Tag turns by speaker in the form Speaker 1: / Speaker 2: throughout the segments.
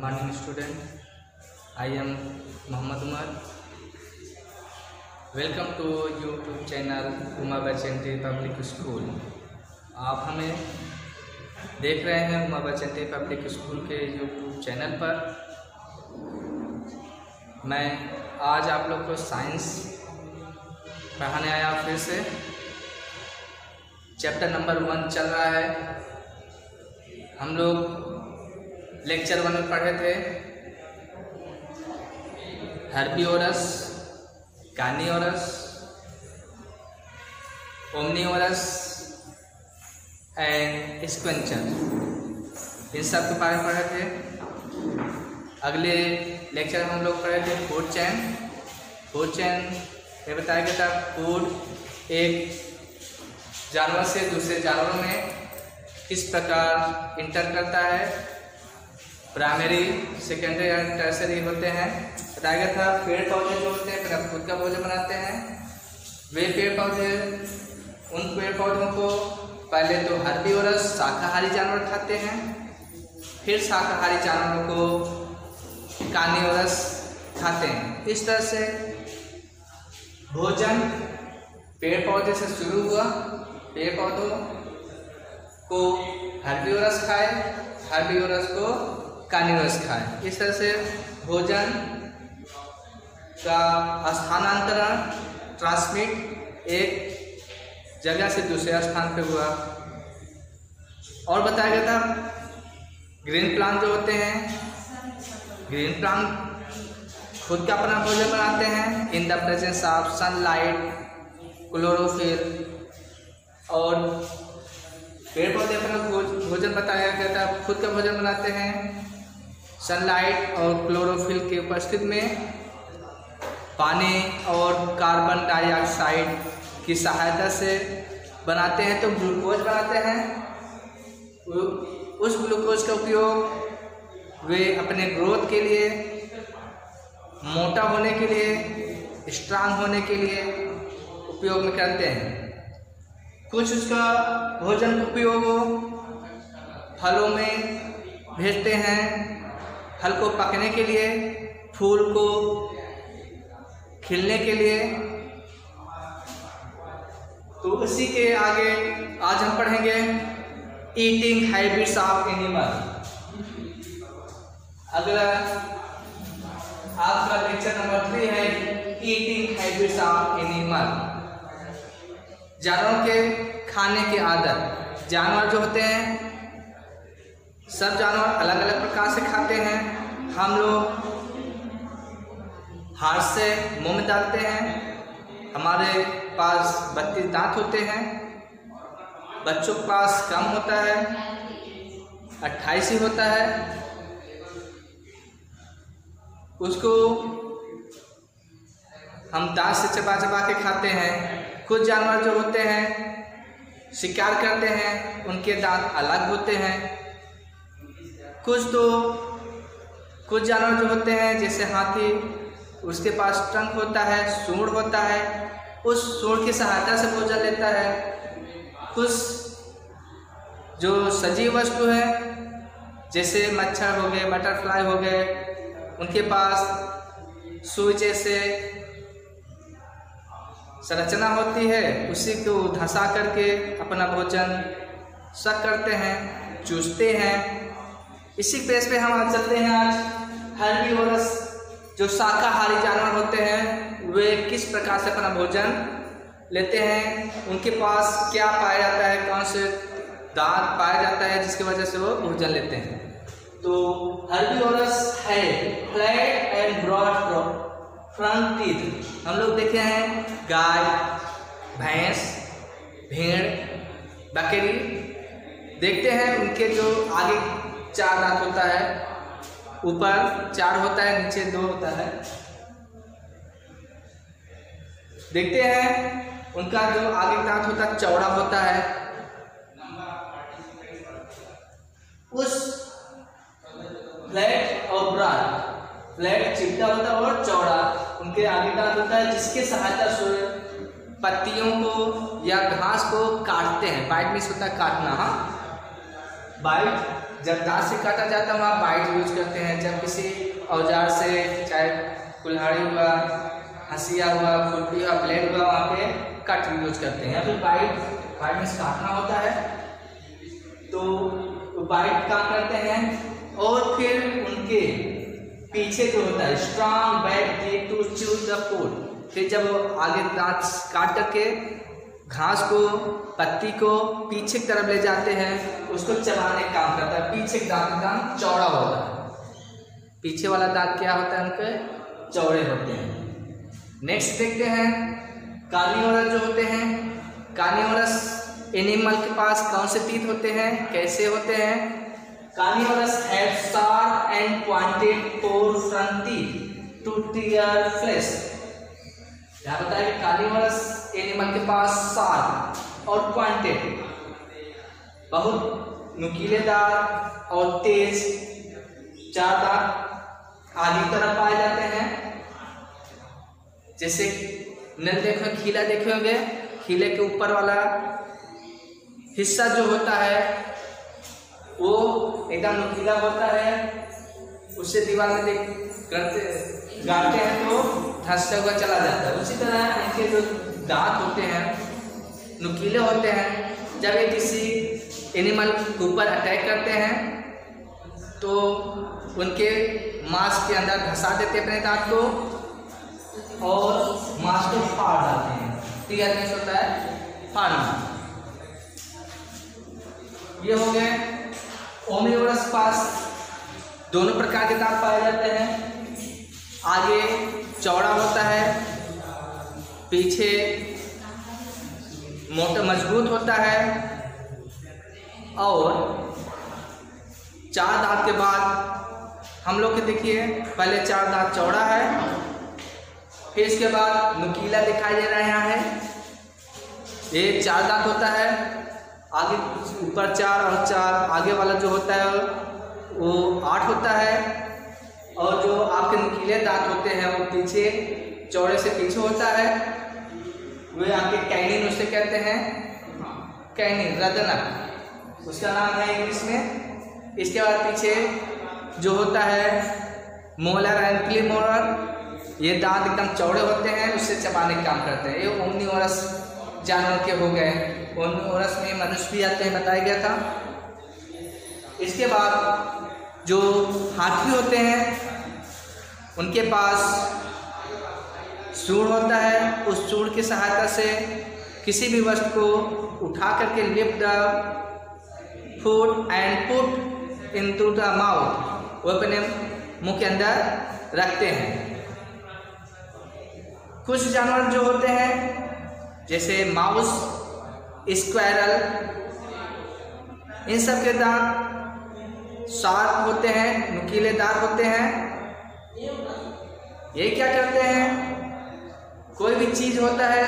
Speaker 1: morning student. I am Mohammad Umar. Welcome to YouTube channel Uma Bachanti public school. आप हमें देख रहे हैं उमा बचंती पब्लिक स्कूल के यूट्यूब चैनल पर। मैं आज आप लोग को साइंस पढ़ाने आया फिर से। चैप्टर नंबर 1 चल रहा है। हम लोग लेक्चर 1 में पढ़े थे हर्बिवोरस, कार्निवोरस, ओमनिवोरस एंड स्क्वेंचर, इन सब के बारे में पढ़े थे। अगले लेक्चर में हम लोग पढ़े थे फूड चेन। फूड चेन ये बताया गया था फूड एक जानवर से दूसरे जानवरों में किस प्रकार इंटर करता है। प्राइमरी, सेकेंडरी एंड टर्सरी होते हैं। बताया गया था पेड़ पौधे जो होते हैं फिर अब खुद का भोजन बनाते हैं। वे पेड़ पौधे, उन पेड़ पौधों को पहले तो हर्बिवोरस शाकाहारी जानवर खाते हैं, फिर शाकाहारी जानवरों को कार्निवोरस खाते हैं। इस तरह से भोजन पेड़ पौधे से शुरू हुआ। पेड़ पौधों को हर्बिवोरस खाए, हर्बिवोरस को कार्निवोरस खाए। इस तरह से भोजन का स्थानांतरण, ट्रांसमिट एक जगह से दूसरे स्थान पे हुआ। और बताया गया था ग्रीन प्लांट जो होते हैं, ग्रीन प्लांट खुद का अपना भोजन बनाते हैं in the presence of sunlight, chlorophyll. और पेड़ पौधे अपना भोजन बताया गया था खुद का भोजन बनाते हैं सनलाइट और क्लोरोफिल की उपस्थिति में। पानी और कार्बन डाइऑक्साइड की सहायता से बनाते हैं तो ग्लूकोज बनाते हैं। उस ग्लूकोज का उपयोग वे अपने ग्रोथ के लिए, मोटा होने के लिए, स्ट्रांग होने के लिए उपयोग में करते हैं। कुछ उसका भोजन उपयोग फलों में भेजते हैं, फल को पकने के लिए, फूल को खिलने के लिए। तो उसी के आगे आज हम पढ़ेंगे ईटिंग हैबिट्स ऑफ एनिमल। अगला आपका लेक्चर नंबर 3 है ईटिंग हैबिट्स ऑफ एनिमल। जानवरों के खाने की आदत। जानवर जो होते हैं, सब जानवर अलग अलग प्रकार से खाते हैं। हम लोग हाथ से मुंह में डालते हैं। हमारे पास 32 दांत होते हैं, बच्चों के पास कम होता है, 28 ही होता है। उसको हम दांत से चबा चबा के खाते हैं। कुछ जानवर जो होते हैं शिकार करते हैं, उनके दांत अलग होते हैं। कुछ जानवर जो होते हैं जैसे हाथी, उसके पास टंक होता है, सूंड होता है, उस सूंड की सहायता से भोजन लेता है। कुछ जो सजीव वस्तु है जैसे मच्छर हो गए, बटरफ्लाई हो गए, उनके पास सुई जैसे संरचना होती है, उसी को धंसा करके अपना भोजन सक करते हैं, चूसते हैं। इसी बेस पे हम आज चलते हैं। आज हर्बिवोरस जो शाकाहारी जानवर होते हैं वे किस प्रकार से अपना भोजन लेते हैं, उनके पास क्या पाया जाता है, कौन से दांत पाया जाता है जिसकी वजह से वो भोजन लेते हैं। तो हर्बिवोरस है flat and broad front teeth. हम लोग देखे हैं गाय, भैंस, भेड़, बकरी देखते हैं, उनके जो आगे 4 दांत होता है, ऊपर 4 होता है, नीचे 2 होता है। देखते हैं उनका जो आगे दांत होता है चौड़ा होता है। उस फ्लैट और ब्रॉड, फ्लैट चिपटा होता है और चौड़ा उनके आगे दांत होता है, जिसके सहायता से पत्तियों को या घास को काटते हैं। बाइट मीन्स होता है काटना। हाँ, बाइट जब दांत से काटा जाता है वहाँ बाइट यूज करते हैं। जब किसी औजार से, चाहे कुल्हाड़ी हुआ, हंसिया हुआ, खुरपी हुआ, ब्लेड हुआ, वहाँ पे कट यूज करते हैं। फिर बाइट में काटना होता है तो बाइट काम करते हैं। और फिर उनके पीछे जो होता है strong back teeth to chew the food. फिर जब आगे दांत काट करके घास को, पत्ती को पीछे की तरफ ले जाते हैं, उसको चबाने का काम करता है। पीछे का दांत चौड़ा होता है, पीछे वाला दांत क्या होता है, उनके चौड़े होते हैं। नेक्स्ट देखते हैं कार्निवोरस जो होते हैं। कार्निवोरस एनिमल के पास कौन से टीथ होते हैं, कैसे होते हैं? Carnivorous have sharp and pointed four front teeth to tear flesh. यहाँ बताया कि कार्निवोरस एनिमल के पास शार्प और पॉइंटेड, बहुत नुकीलेदार और तेज 4 दांत आगे की तरफ पाए जाते हैं। जैसे नल देखो, खीला देखे होंगे, खीले के ऊपर वाला हिस्सा जो होता है वो एकदम नुकीला होता है, उससे दीवार में गाड़ते हैं तो धंसता हुआ चला जाता है। उसी तरह इनके जो दांत होते हैं नुकीले होते हैं। जब ये किसी एनिमल के ऊपर अटैक करते हैं तो उनके मांस के अंदर धंसा देते हैं अपने दांत को और मांस को फाड़ डालते हैं। टीयर मीन्स होता है फाड़ना। ये हो गए। ओमनिवोरस पास दोनों प्रकार के दांत पाए जाते हैं। आगे चौड़ा होता है, पीछे मोटा मजबूत होता है और 4 दांत के बाद हम लोग के देखिए पहले 4 दांत चौड़ा है, फिर इसके बाद नुकीला दिखाई दे रहा है। ये 4 दांत होता है, आगे ऊपर 4 और 4 आगे वाला जो होता है वो 8 होता है। और जो आपके नुकीले दांत होते हैं वो पीछे, चौड़े से पीछे होता है, वे आपके कैनिन उसे कहते हैं, कैनिन रदनक उसका नाम है इंग्लिश में। इसके बाद पीछे जो होता है मोलर एंड प्रीमोलर, ये दांत एकदम चौड़े होते हैं, उससे चबाने का काम करते हैं। ये ओमनिवोरस जानवर के हो गए। ओमनिवोरस में मनुष्य भी आते हैं, बताया गया था। इसके बाद जो हाथी होते हैं उनके पास सूंड होता है। उस सूंड की सहायता से किसी भी वस्तु को उठा करके lift the food and put into the mouth, वो अपने मुंह के अंदर रखते हैं। कुछ जानवर जो होते हैं जैसे माउस, स्क्वायरल, इन सब के दांत शार्प होते हैं, नुकीलेदार होते हैं। ये क्या करते हैं, कोई भी चीज होता है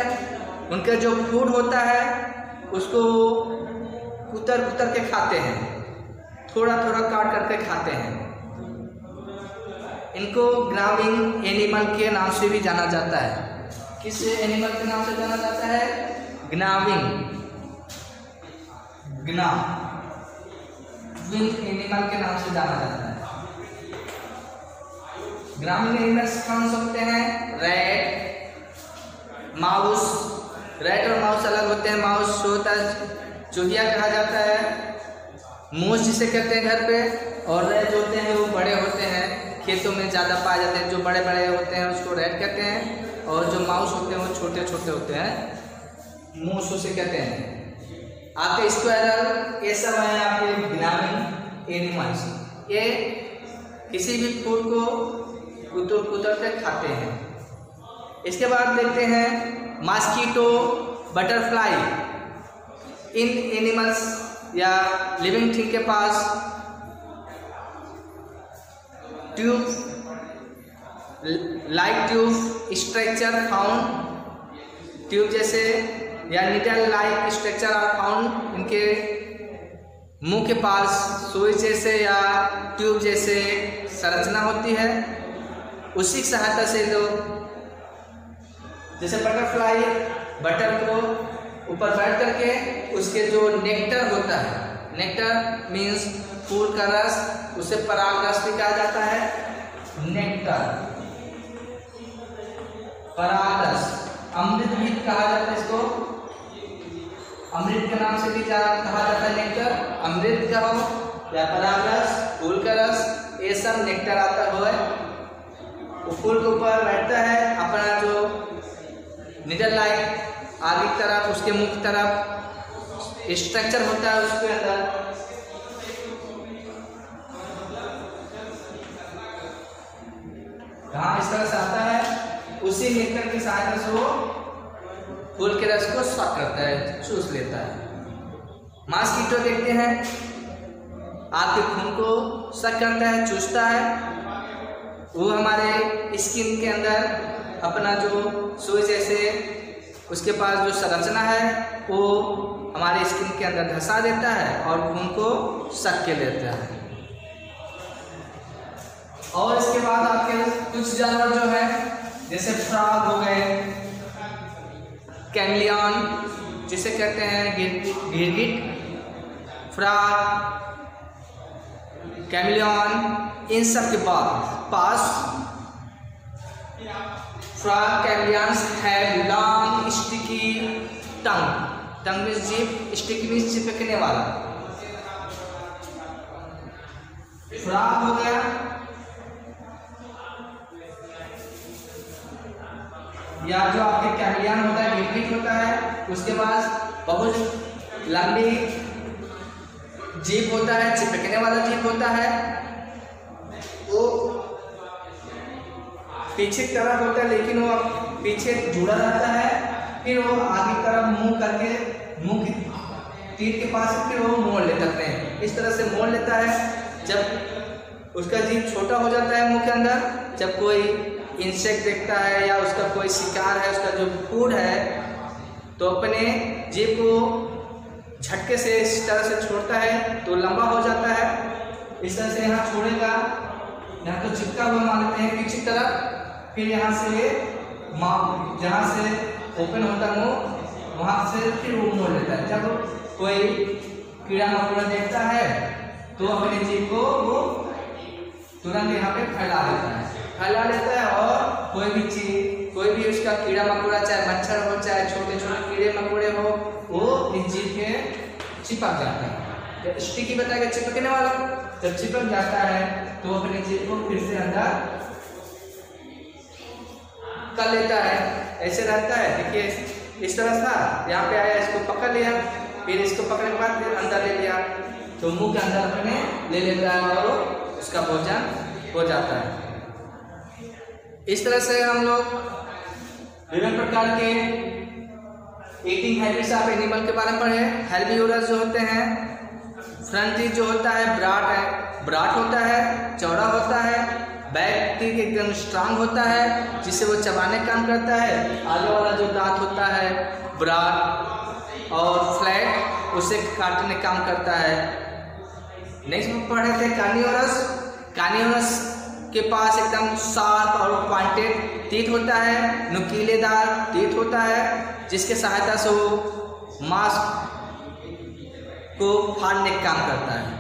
Speaker 1: उनका जो फूड होता है उसको कुतर कुतर के खाते हैं, थोड़ा थोड़ा काट करके खाते हैं। इनको ग्नाविंग एनिमल के नाम से भी जाना जाता है। किस एनिमल के नाम से जाना जाता है? ग्नाविंग एनिमल के नाम से जाना जाता है। ग्रामीण एनिमल्स कौन से होते हैं? Rat, mouse. रैट और माउस अलग होते हैं। माउस जो होता है चूहिया कहा जाता है, मूस जिसे कहते हैं घर पे, और रैट जो होते हैं वो बड़े होते हैं, खेतों में ज़्यादा पाए जाते हैं। जो बड़े बड़े होते हैं उसको रैट कहते हैं, और जो माउस होते हैं वो छोटे छोटे होते हैं, मूस उसे कहते हैं। आपके स्क्वायरल, ये सब है आपके ग्रामीण एनिमल्स। ये किसी भी फूड को कुतर के खाते हैं। इसके बाद देखते हैं मॉस्किटो, बटरफ्लाई। इन एनिमल्स या लिविंग थिंग के पास tube, like tube structure found, tube जैसे या needle like structure are found. इनके मुंह के पास सुई जैसे या ट्यूब जैसे संरचना होती है, उसी की सहायता से लोग, जैसे बटरफ्लाई बटर को ऊपर बैठ करके उसके जो नेक्टर होता है, नेक्टर मीन्स फूल का रस, उसे पराग रस भी कहा जाता है, नेक्टर, पराग रस। अमृत भी कहा जाता है इसको, अमृत के नाम से भी कहा जाता है नेक्टर, अमृत का हो या पराग रस, फूल का रस, ये सब नेक्टर आता है। वो फूल के ऊपर बैठता है, अपना जो निडल लाइक आगे की तरफ, उसके मुख की तरफ स्ट्रक्चर होता है उसके अंदर, कहाँ इस तरह से आता है, उसी नेक्टर की सहायता से वो फूल के रस को सक करता है, चूस लेता है। मॉस्किटो देखते हैं आपके खून को सक करता है, चूसता है, वो हमारे स्किन के अंदर अपना जो सुई जैसे उसके पास जो संरचना है वो हमारे स्किन के अंदर धंसा देता है और खून को सक के लेता है। और इसके बाद आपके कुछ जानवर जो है जैसे फ्रॉग हो गए, कैमलियन जिसे कहते हैं गिरगिट, फ्रॉग, कैमलियन, इन सब के पास frog, chameleons have long sticky tongue, tongue में जीभ, स्टिकी में चिपकने वाला, फ्रॉग हो गया, या जो आपके कैमलियन होता है, गिरगिट होता है, उसके पास बहुत लंबी जीभ होता है, चिपकने वाला जीभ होता है, वो पीछे की तरफ होता है लेकिन वो पीछे जुड़ा रहता है, फिर वो आगे की तरफ मुंह करके मुंह की तीर के पास फिर वो मोड़ लेते हैं, इस तरह से मोड़ लेता है। जब उसका जीभ छोटा हो जाता है मुंह के अंदर, जब कोई इंसेक्ट देखता है या उसका कोई शिकार है, उसका जो फूड है, तो अपने जीभ को झटके से इस तरह से छोड़ता है तो लंबा हो जाता है। इस तरह से यहाँ छोड़ेगा, यहाँ तो चिपका हुआ मान लेते हैं पीछे तरफ, फिर यहाँ से जहाँ से ओपन होता है मुंह, वहाँ से फिर वो मोड़ लेता है। जब कोई कीड़ा मकोड़ा देखता है तो अपने जीभ को वो तुरंत यहाँ पे फैला लेता है और कोई भी चीज, कोई भी उसका कीड़ा मकोड़ा, चाहे मच्छर हो चाहे छोटे छोटे कीड़े मकोड़े हो, वो इस जीभ के चिपक जाता है। स्टिकी बताएगा चिपकने वाला, जब चिपक जाता है तो अपने जीभ को फिर से अंदर कर लेता है, ऐसे रहता है। देखिए इस तरह था, यहाँ पे आया, इसको पकड़ लिया, फिर इसको पकड़ने के बाद फिर अंदर ले लिया, तो मुंह के अंदर अपने ले लेता है और उसका भोजन हो जाता है। इस तरह से हम लोग विभिन्न प्रकार के ईटिंग हैबिट्स ऑफ एनिमल के बारे में पढ़े। हेर्बिवोरस जो होते हैं, फ्रंट टीथ जो होता है ब्राट होता है, चौड़ा होता है, बैक टीथ एकदम स्ट्रांग होता है जिससे वो चबाने का काम करता है, आगे वाला जो दांत होता है ब्रॉड और फ्लैट, उसे काटने का काम करता है। नेक्स्ट में पढ़े थे कार्निवोरस। कार्निवोरस के पास एकदम शार्प और पॉइंटेड टीथ होता है, नुकीलेदार टीथ होता है, जिसके सहायता से वो मांस को फाड़ने का काम करता है।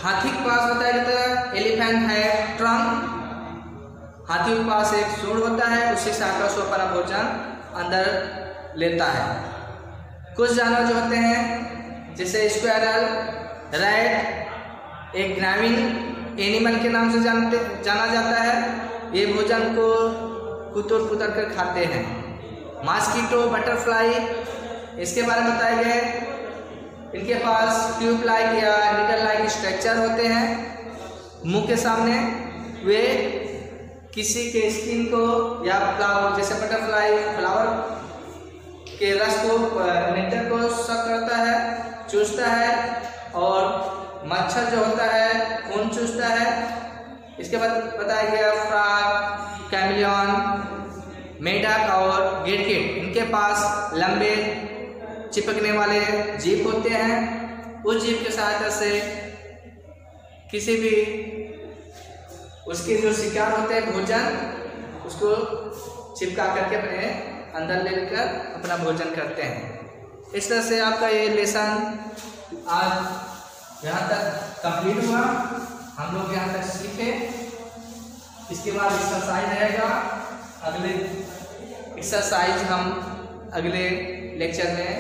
Speaker 1: हाथी के पास होता है एलिफेंट है ट्रंक, हाथी के पास एक सूंड होता है, उसी सहायता से अपना भोजन अंदर लेता है। कुछ जानवर जो होते हैं जैसे स्क्वायरल, रैट, एक ग्रामीण एनिमल के नाम से जाना जाता है, ये भोजन को कुतर कुतर कर खाते हैं। मॉस्किटो, बटरफ्लाई, इसके बारे में बताए गए, इनके पास ट्यूब लाइक या निडल लाइक स्ट्रक्चर होते हैं मुंह के सामने, वे किसी के स्किन को या फ्लावर, जैसे बटरफ्लाई फ्लावर के रस को, नेक्टर को सक करता है, चूसता है, और मच्छर जो होता है खून चूसता है। इसके बाद बताया गया फ्रॉग, कैमलियन, मेढक और गिरगिट, इनके पास लंबे चिपकने वाले जीभ होते हैं। उस जीभ की सहायता से किसी भी उसके जो शिकार होते हैं भोजन, उसको चिपका करके अपने अंदर लेकर अपना भोजन करते हैं। इस तरह से आपका ये लेसन आज यहाँ तक कंप्लीट हुआ, हम लोग यहाँ तक सीखे। इसके बाद एक्सरसाइज रहेगा, अगले एक्सरसाइज हम अगले लेक्चर में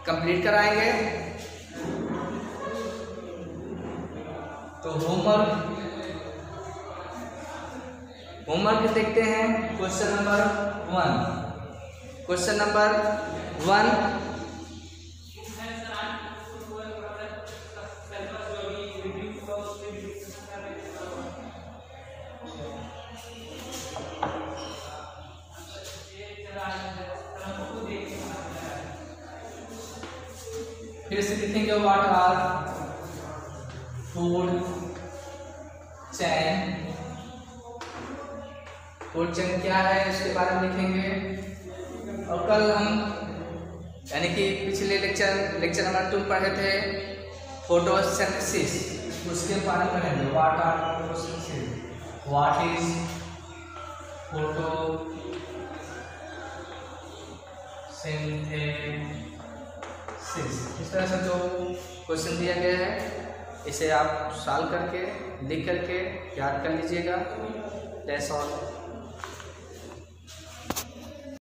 Speaker 1: कंप्लीट कराएंगे। तो होमवर्क देखते हैं। क्वेश्चन नंबर 1, क्वेश्चन नंबर 1, फिर से लिखेंगे what are food chain. Food chain क्या है इसके बारे में लिखेंगे। और कल हम यानी कि पिछले लेक्चर नंबर 2 पढ़े थे फोटोसिंथेसिस, उसके बारे में पढ़ेंगे। What are photosynthesis, what is photosynthesis, इस तरह से जो क्वेश्चन दिया गया है इसे आप सॉल्व करके लिख करके याद कर लीजिएगा। That's all.